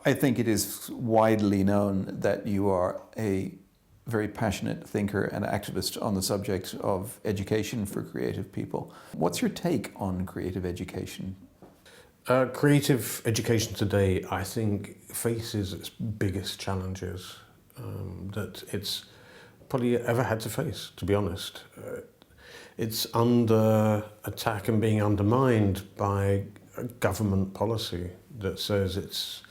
I think it is widely known that you are a very passionate thinker and activist on the subject of education for creative people. What's your take on creative education? Creative education today, I think, faces its biggest challenges that it's probably ever had to face, to be honest. It's under attack and being undermined by a government policy that says it's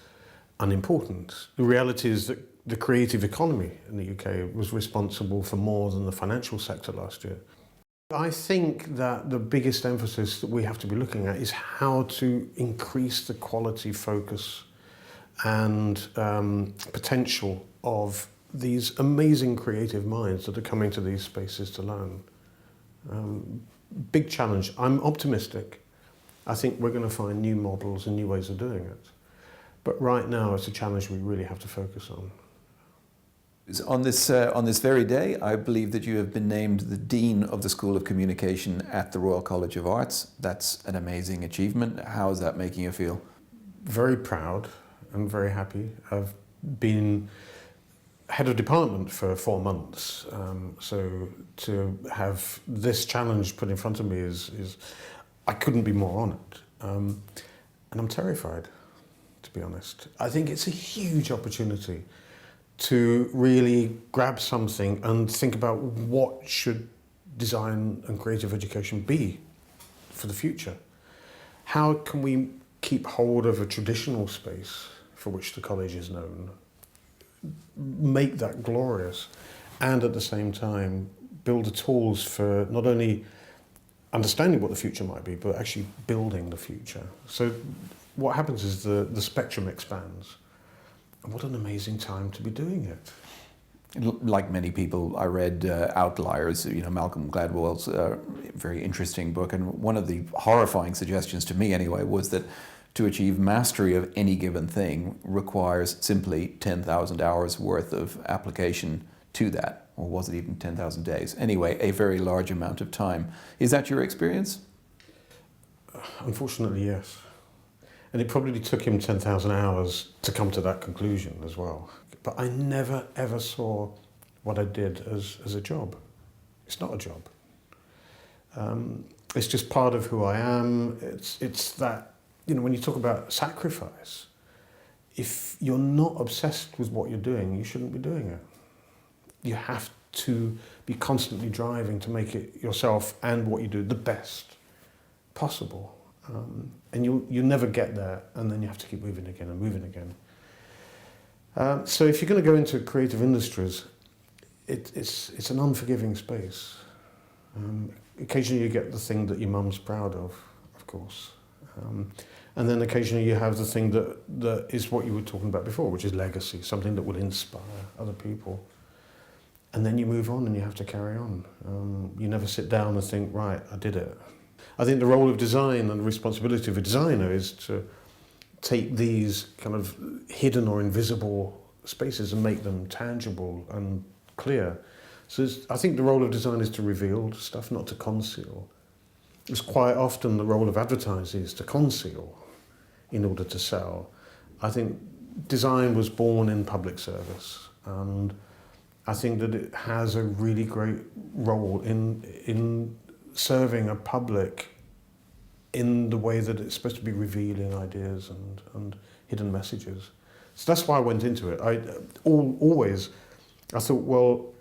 unimportant. The reality is that the creative economy in the UK was responsible for more than the financial sector last year. I think that the biggest emphasis that we have to be looking at is how to increase the quality, focus and potential of these amazing creative minds that are coming to these spaces to learn. Big challenge. I'm optimistic. I think we're going to find new models and new ways of doing it. But right now it's a challenge we really have to focus on. On this very day, I believe that you have been named the Dean of the School of Communication at the Royal College of Arts. That's an amazing achievement. How is that making you feel? Very proud and very happy. I've been head of department for 4 months, so to have this challenge put in front of me is I couldn't be more honoured, and I'm terrified, to be honest. I think it's a huge opportunity to really grab something and think about what should design and creative education be for the future. How can we keep hold of a traditional space for which the college is known, make that glorious, and at the same time build the tools for not only understanding what the future might be, but actually building the future. So what happens is the spectrum expands. And what an amazing time to be doing it. Like many people, I read Outliers, Malcolm Gladwell's very interesting book, and one of the horrifying suggestions to me anyway was that to achieve mastery of any given thing requires simply 10,000 hours worth of application to that, or was it even 10,000 days? Anyway, a very large amount of time. Is that your experience? Unfortunately, yes. And it probably took him 10,000 hours to come to that conclusion as well. But I never, ever saw what I did as a job. It's not a job. It's just part of who I am. It's that, when you talk about sacrifice, if you're not obsessed with what you're doing, you shouldn't be doing it. You have to be constantly driving to make it yourself and what you do the best possible. And you never get there, and then you have to keep moving again and moving again. So if you're going to go into creative industries, it's an unforgiving space. Occasionally you get the thing that your mum's proud of course. And then occasionally you have the thing that is what you were talking about before, which is legacy, something that will inspire other people. And then you move on and you have to carry on. You never sit down and think, right, I did it. I think the role of design and the responsibility of a designer is to take these kind of hidden or invisible spaces and make them tangible and clear. So I think the role of design is to reveal stuff, not to conceal. It's quite often the role of advertising is to conceal in order to sell. I think design was born in public service, and I think that it has a really great role in serving a public in the way that it's supposed to be revealing ideas and hidden messages. So that's why I went into it. I thought, well,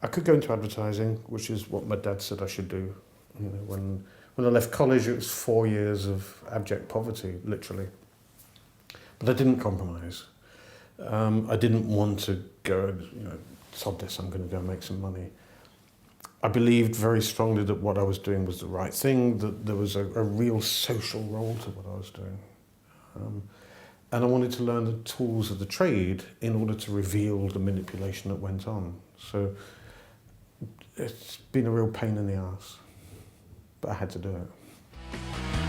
I could go into advertising, which is what my dad said I should do. When I left college, it was 4 years of abject poverty, literally. But I didn't compromise. I didn't want to go, sod this, I'm going to go make some money. I believed very strongly that what I was doing was the right thing, that there was a real social role to what I was doing. And I wanted to learn the tools of the trade in order to reveal the manipulation that went on. So it's been a real pain in the arse, but I had to do it.